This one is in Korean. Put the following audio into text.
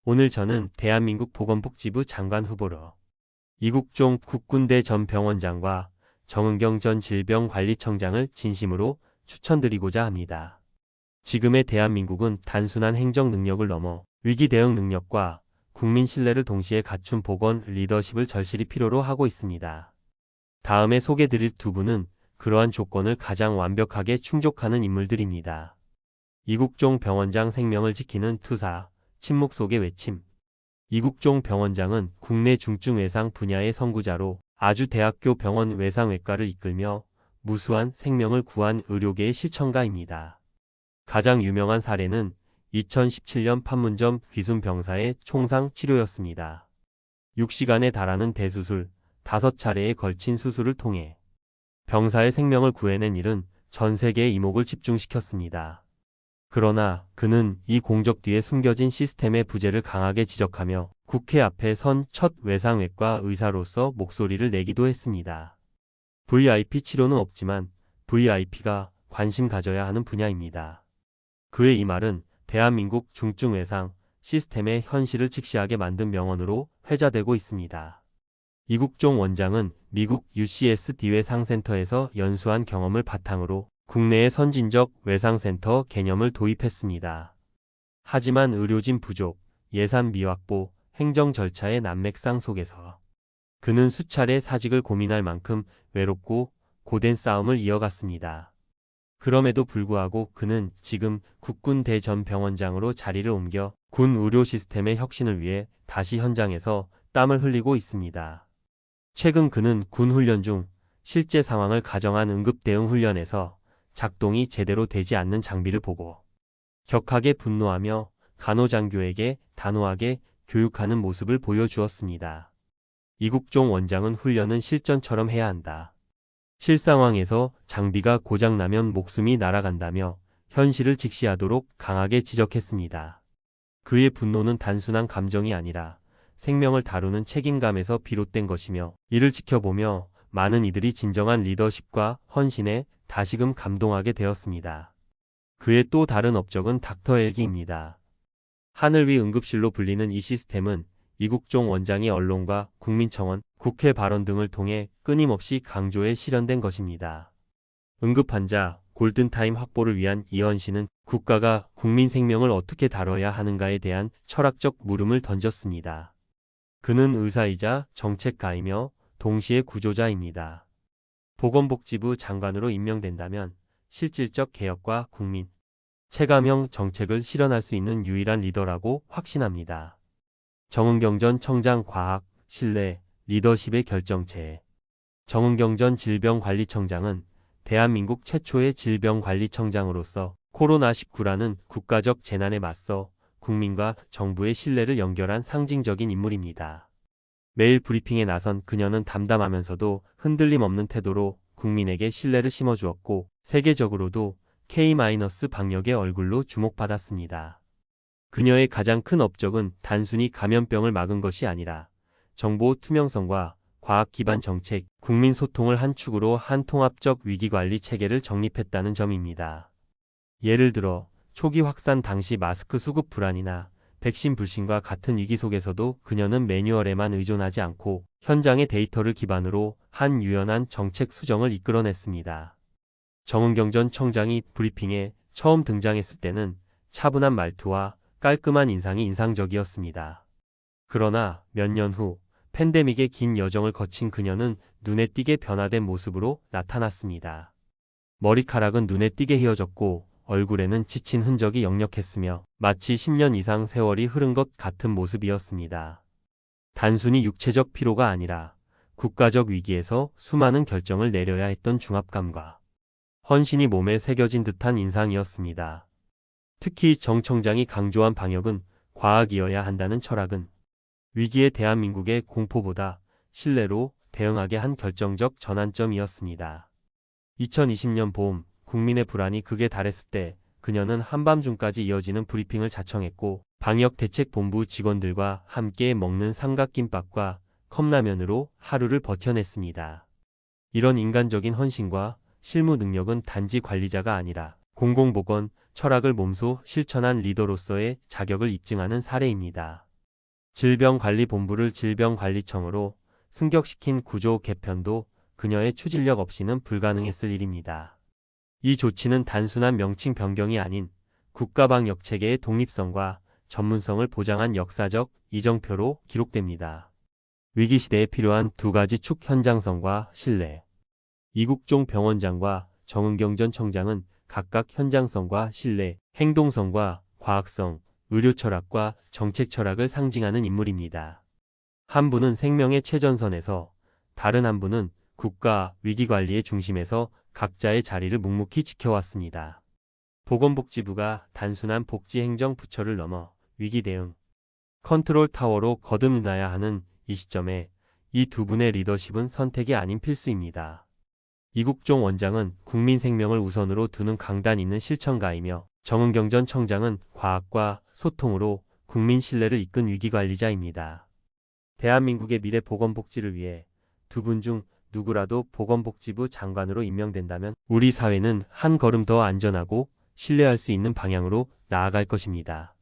오늘 저는 대한민국 보건복지부 장관 후보로 이국종 국군대 전 병원장과 정은경 전 질병관리청장을 진심으로 추천드리고자 합니다. 지금의 대한민국은 단순한 행정 능력을 넘어 위기 대응 능력과 국민 신뢰를 동시에 갖춘 보건 리더십을 절실히 필요로 하고 있습니다. 다음에 소개드릴 두 분은 그러한 조건을 가장 완벽하게 충족하는 인물들입니다. 이국종 병원장 생명을 지키는 투사, 침묵 속의 외침. 이국종 병원장은 국내 중증 외상 분야의 선구자로 아주대학교 병원 외상외과를 이끌며 무수한 생명을 구한 의료계의 실천가입니다. 가장 유명한 사례는 2017년 판문점 귀순병사의 총상 치료였습니다. 6시간에 달하는 대수술, 5차례에 걸친 수술을 통해 병사의 생명을 구해낸 일은 전 세계의 이목을 집중시켰습니다. 그러나 그는 이 공적 뒤에 숨겨진 시스템의 부재를 강하게 지적하며 국회 앞에 선 첫 외상외과 의사로서 목소리를 내기도 했습니다. VIP 치료는 없지만 VIP가 관심 가져야 하는 분야입니다. 그의 이 말은 대한민국 중증외상 시스템의 현실을 직시하게 만든 명언으로 회자되고 있습니다. 이국종 원장은 미국 UCSD 외상센터에서 연수한 경험을 바탕으로 국내의 선진적 외상센터 개념을 도입했습니다. 하지만 의료진 부족, 예산 미확보, 행정 절차의 난맥상 속에서 그는 수차례 사직을 고민할 만큼 외롭고 고된 싸움을 이어갔습니다. 그럼에도 불구하고 그는 지금 국군대 전 병원장으로 자리를 옮겨 군 의료 시스템의 혁신을 위해 다시 현장에서 땀을 흘리고 있습니다. 최근 그는 군 훈련 중 실제 상황을 가정한 응급대응 훈련에서 작동이 제대로 되지 않는 장비를 보고 격하게 분노하며 간호장교에게 단호하게 교육하는 모습을 보여주었습니다. 이국종 원장은 훈련은 실전처럼 해야 한다. 실상황에서 장비가 고장나면 목숨이 날아간다며 현실을 직시하도록 강하게 지적했습니다. 그의 분노는 단순한 감정이 아니라 생명을 다루는 책임감에서 비롯된 것이며 이를 지켜보며 많은 이들이 진정한 리더십과 헌신에 다시금 감동하게 되었습니다. 그의 또 다른 업적은 닥터 헬기입니다. 하늘 위 응급실로 불리는 이 시스템은 이국종 원장이 언론과 국민청원, 국회 발언 등을 통해 끊임없이 강조해 실현된 것입니다. 응급환자, 골든타임 확보를 위한 이 헌신은 국가가 국민 생명을 어떻게 다뤄야 하는가에 대한 철학적 물음을 던졌습니다. 그는 의사이자 정책가이며 동시에 구조자입니다. 보건복지부 장관으로 임명된다면 실질적 개혁과 국민 체감형 정책을 실현할 수 있는 유일한 리더라고 확신합니다. 정은경 전 청장 과학, 신뢰, 리더십의 결정체. 정은경 전 질병관리청장은 대한민국 최초의 질병관리청장으로서 코로나19라는 국가적 재난에 맞서 국민과 정부의 신뢰를 연결한 상징적인 인물입니다. 매일 브리핑에 나선 그녀는 담담하면서도 흔들림 없는 태도로 국민에게 신뢰를 심어주었고 세계적으로도 K-방역의 얼굴로 주목받았습니다. 그녀의 가장 큰 업적은 단순히 감염병을 막은 것이 아니라 정보 투명성과 과학 기반 정책, 국민 소통을 한 축으로 한 통합적 위기관리 체계를 정립했다는 점입니다. 예를 들어 초기 확산 당시 마스크 수급 불안이나 백신 불신과 같은 위기 속에서도 그녀는 매뉴얼에만 의존하지 않고 현장의 데이터를 기반으로 한 유연한 정책 수정을 이끌어냈습니다. 정은경 전 청장이 브리핑에 처음 등장했을 때는 차분한 말투와 깔끔한 인상이 인상적이었습니다. 그러나 몇 년 후 팬데믹의 긴 여정을 거친 그녀는 눈에 띄게 변화된 모습으로 나타났습니다. 머리카락은 눈에 띄게 휘어졌고 얼굴에는 지친 흔적이 역력했으며 마치 10년 이상 세월이 흐른 것 같은 모습이었습니다. 단순히 육체적 피로가 아니라 국가적 위기에서 수많은 결정을 내려야 했던 중압감과 헌신이 몸에 새겨진 듯한 인상이었습니다. 특히 정 청장이 강조한 방역은 과학이어야 한다는 철학은 위기의 대한민국의 공포보다 신뢰로 대응하게 한 결정적 전환점이었습니다. 2020년 봄 국민의 불안이 극에 달했을 때 그녀는 한밤중까지 이어지는 브리핑을 자청했고 방역대책본부 직원들과 함께 먹는 삼각김밥과 컵라면으로 하루를 버텨냈습니다. 이런 인간적인 헌신과 실무 능력은 단지 관리자가 아니라 공공보건 철학을 몸소 실천한 리더로서의 자격을 입증하는 사례입니다. 질병관리본부를 질병관리청으로 승격시킨 구조 개편도 그녀의 추진력 없이는 불가능했을 일입니다. 이 조치는 단순한 명칭 변경이 아닌 국가방역체계의 독립성과 전문성을 보장한 역사적 이정표로 기록됩니다. 위기시대에 필요한 두 가지 축 현장성과 신뢰. 이국종 병원장과 정은경 전 청장은 각각 현장성과 신뢰, 행동성과 과학성, 의료 철학과 정책 철학을 상징하는 인물입니다. 한 분은 생명의 최전선에서, 다른 한 분은 국가 위기관리의 중심에서 각자의 자리를 묵묵히 지켜왔습니다. 보건복지부가 단순한 복지행정부처를 넘어 위기 대응, 컨트롤 타워로 거듭나야 하는 이 시점에 이 두 분의 리더십은 선택이 아닌 필수입니다. 이국종 원장은 국민 생명을 우선으로 두는 강단 있는 실천가이며 정은경 전 청장은 과학과 소통으로 국민 신뢰를 이끈 위기관리자입니다. 대한민국의 미래 보건복지를 위해 두 분 중 누구라도 보건복지부 장관으로 임명된다면 우리 사회는 한 걸음 더 안전하고 신뢰할 수 있는 방향으로 나아갈 것입니다.